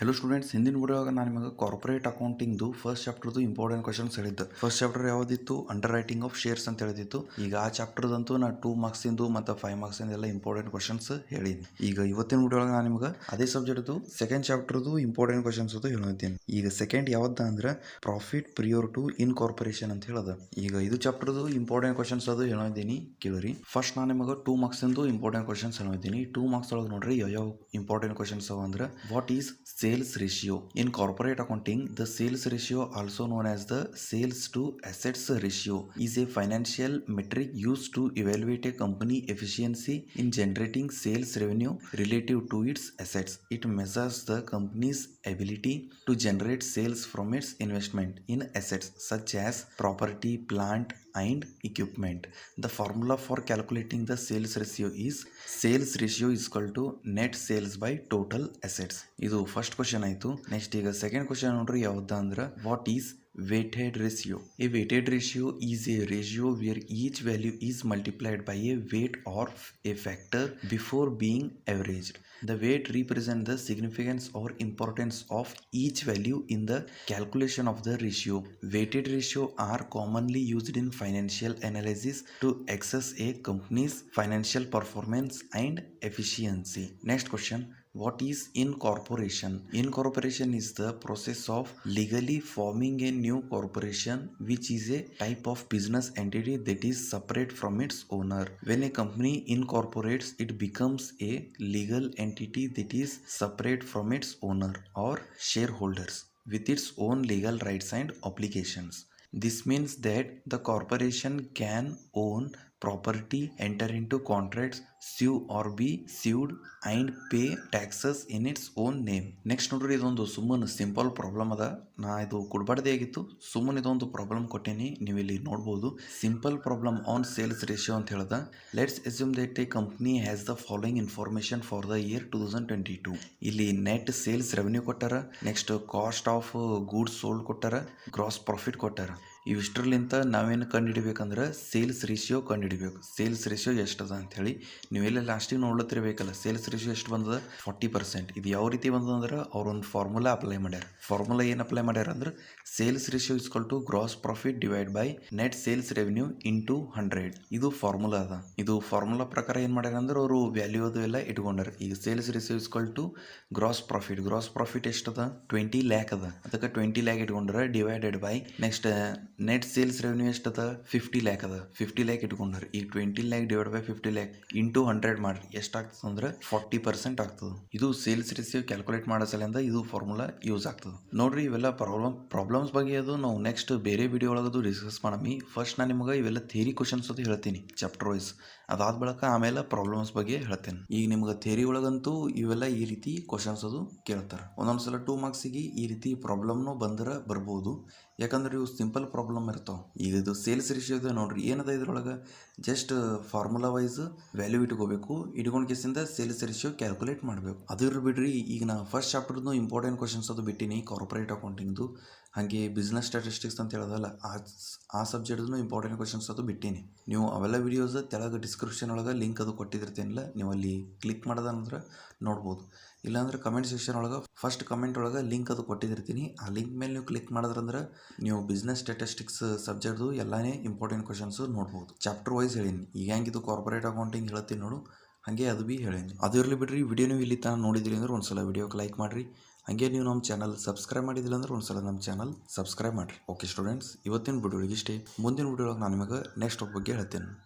Hello students, ಹಿಂದಿನ ವಿಡಿಯೋಗ ನಾನು ನಿಮಗೆ ಕಾರ್ಪೊರೇಟ್ ಅಕೌಂಟಿಂಗ್ದು ಫಸ್ಟ್ ಚಾಪ್ಟರ್ದು ಇಂಪಾರ್ಟೆಂಟ್ ಕ್ವಶನ್ಸ್ ಹೇಳಿದ್ದೆ. ಫಸ್ಟ್ ಚಾಪ್ಟರ್ ಯಾವುದಿತ್ತು? ಅಂಡರ್ ರೈಟಿಂಗ್ ಆಫ್ ಶೇರ್ಸ್ ಅಂತ ಹೇಳಿದಿತ್ತು. ಈಗ ಆ ಚಾಪ್ಟರ್ದಂತೂ ನಾನು 2 ಮಾರ್ಕ್ಸಿಂದು ಮತ್ತು 5 ಮಾರ್ಕ್ಸಿಂದ ಎಲ್ಲ ಇಂಪಾರ್ಟೆಂಟ್ ಕ್ವಶನ್ಸ್ ಹೇಳಿನಿ. ಈಗ ಇವತ್ತಿನ ವಿಡಿಯೋಗ ನಾನು ನಿಮಗೆ ಅದೇ ಸಬ್ಜೆಕ್ಟ್ದು ಸೆಕೆಂಡ್ ಚಾಪ್ಟರ್ದು ಇಂಪಾರ್ಟೆಂಟ್ ಕ್ವಶನ್ಸ್ ಅದು ಹೇಳಿದ್ದೀನಿ. ಈಗ ಸೆಕೆಂಡ್ ಯಾವ್ದು ಅಂದ್ರೆ ಪ್ರಾಫಿಟ್ ಪ್ರಿಯೋರ್ ಟು ಇನ್ಕಾರ್ಪೊರೇಷನ್ ಅಂತ ಹೇಳೋದು. ಈಗ ಇದು ಚಾಪ್ಟರ್ದು ಇಂಪಾರ್ಟೆಂಟ್ ಕ್ವಶನ್ಸ್ ಅದು ಹೇಳಿದ್ದೀನಿ, ಕೇಳಿರಿ. ಫಸ್ಟ್ ನಾನು ನಿಮಗೆ 2 ಮಾರ್ಕ್ಸಿಂದು ಇಂಪಾರ್ಟೆಂಟ್ ಕ್ವಶನ್ಸ್ ಹೇಳಿದ್ದೀನಿ. 2 ಮಾರ್ಕ್ಸ್ ಒಳಗೆ ನೋಡ್ರಿ ಯಾವ ಇಂಪಾರ್ಟೆಂಟ್ ಕ್ವಶನ್ಸ್ ಅವ ಅಂದ್ರೆ, what is sales ratio? In corporate accounting, the sales ratio, also known as the sales to assets ratio, is a financial metric used to evaluate a company efficiency in generating sales revenue relative to its assets. It measures the company's ability to generate sales from its investment in assets such as property, plant and equipment. The formula for calculating the sales ratio is equal to net sales by total assets. ಇದು first question ಆಯಿತು. Next ಈಗ second question ನೋಡ್ರಿ, ಯಾವ್ದು ಅಂದ್ರೆ, what is weighted ratio? A weighted ratio is a ratio where each value is multiplied by a weight or a factor before being averaged. The weight represents the significance or importance of each value in the calculation of the ratio. Weighted ratio are commonly used in financial analysis to assess a company's financial performance and efficiency. Next question, what is incorporation? Incorporation is the process of legally forming a new corporation, which is a type of business entity that is separate from its owner. When a company incorporates, it becomes a legal entity that is separate from its owner or shareholders with its own legal rights and obligations. This means that the corporation can own property, enter into contracts, sue or be sued and pay taxes in its own name. Next ನೋಡ್ರಿ, ಇದೊಂದು ಸುಮ್ಮನೆ simple problem ಅದ. ನಾ ಇದು ಕೊಡಬಾರ್ದೇ ಆಗಿತ್ತು, ಸುಮ್ಮನೆ ಇದೊಂದು problem ಕೊಟ್ಟೇನಿ, ನೀವು ಇಲ್ಲಿ ನೋಡ್ಬೋದು. Simple problem on sales ratio ಅಂತ ಹೇಳ್ದ. Let's assume that A company has the following information for the year 2022. ಇಲ್ಲಿ ನೆಟ್ ಸೇಲ್ಸ್ ರೆವೆನ್ಯೂ ಕೊಟ್ಟಾರ, next cost of goods sold ಕೊಟ್ಟಾರ, ಗ್ರಾಸ್ ಪ್ರಾಫಿಟ್ ಕೊಟ್ಟಾರ. ಇವಿಷ್ಟರಲ್ಲಿಂತ ನಾವೇನು ಕಂಡುಹಿಡಿಬೇಕಂದ್ರೆ ಸೇಲ್ಸ್ ರೇಷಿಯೋ ಕಂಡುಹಿಡಿಬೇಕು. ಸೇಲ್ಸ್ ರೇಷಿಯೋ ಎಷ್ಟದ ಅಂತ ಹೇಳಿ ನೀವೆಲ್ಲ ಲಾಸ್ಟಿಗೆ ನೋಡ್ಲತ್ತಿರ್ಬೇಕಲ್ಲ. ಸೇಲ್ಸ್ ರೇಷಿಯೋ ಎಷ್ಟು ಬಂದದ? 40%. ಇದು ಯಾವ ರೀತಿ ಬಂದದ ಅಂದ್ರೆ, ಅವ್ರೊಂದು ಫಾರ್ಮುಲಾ ಅಪ್ಲೈ ಮಾಡ್ಯಾರ. ಫಾರ್ಮುಲಾ ಏನು ಅಪ್ಲೈ ಮಾಡ್ಯಾರ ಅಂದ್ರೆ, sales ratio ಇಸ್ಕಲ್ to gross profit divide by net sales revenue into 100. ಇದು ಫಾರ್ಮುಲಾ ಅದ. ಇದು ಫಾರ್ಮುಲಾ ಪ್ರಕಾರ ಏನು ಮಾಡ್ಯಾರ ಅಂದ್ರೆ, ಅವರು ವ್ಯಾಲ್ಯೂ ಅದು ಎಲ್ಲ ಇಟ್ಕೊಂಡಾರ. ಈಗ sales ratio ಇಸ್ಕಲ್ to gross profit ಎಷ್ಟದ? 20 ಲ್ಯಾಕ್ ಅದ. ಅದಕ್ಕೆ 20 ಲ್ಯಾಕ್ ಇಟ್ಕೊಂಡ್ರೆ divided by next net sales revenue ಎಷ್ಟದ? 50 ಲ್ಯಾಕ್ ಅದ. 50 ಲ್ಯಾಕ್ ಇಟ್ಕೊಂಡ್ರಿ. ಈಗ 20 lakh divide by 50 lakh into 100 ಮಾಡ್ರಿ. ಎಷ್ಟಾಗ್ತದೆ ಅಂದ್ರೆ 40% ಆಗ್ತದೆ. ಇದು ಸೇಲ್ಸ್ ರೇಷಿಯೋ ಕ್ಯಾಲ್ಕುಲೇಟ್ ಮಾಡೋ ಸಲಿಂದ ಇದು ಫಾರ್ಮುಲಾ ಯೂಸ್ ಆಗ್ತದೆ. ನೋಡ್ರಿ, ಇವೆಲ್ಲ ಪ್ರಾಬ್ಲಮ್ಸ್ ಬಗ್ಗೆ ಅದು ನಾವು ನೆಕ್ಸ್ಟ್ ಬೇರೆ ವಿಡಿಯೋ ಒಳಗದು ಡಿಸ್ಕಸ್ ಮಾಡಮಿ. ಫಸ್ಟ್ ನಾನು ನಿಮಗೆ ಇವೆಲ್ಲ ಥಿಯರಿ ಕ್ವಶನ್ಸ್ ಅದು ಹೇಳ್ತೀನಿ ಚಾಪ್ಟರ್ ವೈಸ್. ಅದಾದ ಬಳಿಕ ಆಮೇಲೆ ಪ್ರಾಬ್ಲಮ್ಸ್ ಬಗ್ಗೆ ಹೇಳ್ತೇನೆ. ಈಗ ನಿಮ್ಗೆ ಥಿಯರಿ ಒಳಗಂತೂ ಇವೆಲ್ಲ ಈ ರೀತಿ ಕ್ವಶನ್ಸ್ ಅದು ಕೇಳ್ತಾರೆ. ಒಂದೊಂದ್ಸಲ 2 ಮಾರ್ಕ್ಸಿಗೆ ಈ ರೀತಿ ಪ್ರಾಬ್ಲಮ್ನು ಬಂದ್ರೆ ಬರ್ಬೋದು, ಯಾಕಂದ್ರೆ ಇವು ಸಿಂಪಲ್ ಪ್ರಾಬ್ಲಮ್ ಇರ್ತಾವೆ. ಈಗ ಇದು ಸೇಲ್ಸ್ ರೇಷಿಯೋ ನೋಡ್ರಿ, ಏನದ ಇದ್ರೊಳಗೆ ಜಸ್ಟ್ ಫಾರ್ಮುಲಾ ವೈಸ್ ವ್ಯಾಲ್ಯೂ ಇಟ್ಕೋಬೇಕು. ಇಟ್ಕೊಂಡು ಕೇಸಿಂದ ಸೇಲ್ಸ್ ರೇಷಿಯೋ ಕ್ಯಾಲ್ಕುಲೇಟ್ ಮಾಡಬೇಕು. ಅದು ಇರ್ಲಿ ಬಿಡ್ರಿ. ಈಗ ನಾ ಫಸ್ಟ್ ಚಾಪ್ಟರ್ದು ಇಂಪಾರ್ಟೆಂಟ್ ಕ್ವಶನ್ಸ್ ಅದು ಬಿಟ್ಟಿನಿ, ಕಾರ್ಪೊರೇಟ್ ಅಕೌಂಟಿಂಗ್ದು. ಹಾಗೆ ಬಿಸ್ನೆಸ್ ಸ್ಟ್ಯಾಟಿಸ್ಟಿಕ್ಸ್ ಅಂತ ಹೇಳೋದಲ್ಲ, ಆ ಸಬ್ಜೆಕ್ಟ್ದು ಇಂಪಾರ್ಟೆಂಟ್ ಕ್ವಶನ್ಸ್ ಅದು ಬಿಟ್ಟಿನಿ. ನೀವು ಅವೆಲ್ಲ ವಿಡಿಯೋಸ್ ತೆಳಗೆ ಡಿಸ್ಕ್ರಿಪ್ಷನ್ ಒಳಗೆ ಲಿಂಕ್ ಅದು ಕೊಟ್ಟಿರ್ತೀನಿಲ್ಲ, ನೀವು ಅಲ್ಲಿ ಕ್ಲಿಕ್ ಮಾಡೋದಂದ್ರೆ ನೋಡ್ಬೋದು. ಇಲ್ಲಾಂದ್ರೆ ಕಮೆಂಟ್ ಸೆಕ್ಷನ್ ಒಳಗೆ ಫಸ್ಟ್ ಕಮೆಂಟ್ ಒಳಗೆ ಲಿಂಕ್ ಅದು ಕೊಟ್ಟಿರ್ತೀನಿ. ಆ ಲಿಂಕ್ ಮೇಲೆ ನೀವು ಕ್ಲಿಕ್ ಮಾಡಿದ್ರಂದ್ರೆ ನೀವು ಬಿಸ್ನೆಸ್ ಸ್ಟ್ಯಾಟಿಸ್ಟಿಕ್ಸ್ ಸಬ್ಜೆಕ್ಟ್ದು ಎಲ್ಲಾನೇ ಇಂಪಾರ್ಟೆಂಟ್ ಕ್ವಶನ್ಸ್ ನೋಡ್ಬೋದು. ಚಾಪ್ಟರ್ ವೈಸ್ ಹೇಳೀನಿ. ಈಗ ಹೆಂಗಿದು ಕಾರ್ಪೊರೇಟ್ ಅಕೌಂಟಿಂಗ್ ಹೇಳ್ತೀನಿ ನೋಡು, ಹಾಗೆ ಅದು ಭೀ ಹೇಳೀನಿ. ಅದು ಇರಲಿ ಬಿಡ್ರಿ. ವಿಡಿಯೋ ನೀವು ಇಲ್ಲಿ ತನಕ ನೋಡಿದ್ರಿ ಅಂದ್ರೆ ಒಂದ್ಸಲ ವಿಡಿಯೋಗೆ ಲೈಕ್ ಮಾಡಿರಿ. ಹಾಗೆ ನೀವು ನಮ್ಮ ಚಾನಲ್ ಸಬ್ಸ್ಕ್ರೈಬ್ ಮಾಡಿದಿಲ್ಲ ಅಂದ್ರೆ ಒಂದ್ಸಲ ನಮ್ಮ ಚಾನಲ್ ಸಬ್ಸ್ಕ್ರೈಬ್ ಮಾಡಿರಿ. ಓಕೆ ಸ್ಟೂಡೆಂಟ್ಸ್, ಇವತ್ತಿನ ವಿಡಿಯೋಗೆ ಇಷ್ಟೇ. ಮುಂದಿನ ವಿಡಿಯೋ ನಾನು ನಿಮಗೆ ನೆಕ್ಸ್ಟ್ ಬಗ್ಗೆ ಹೇಳ್ತೇನೆ.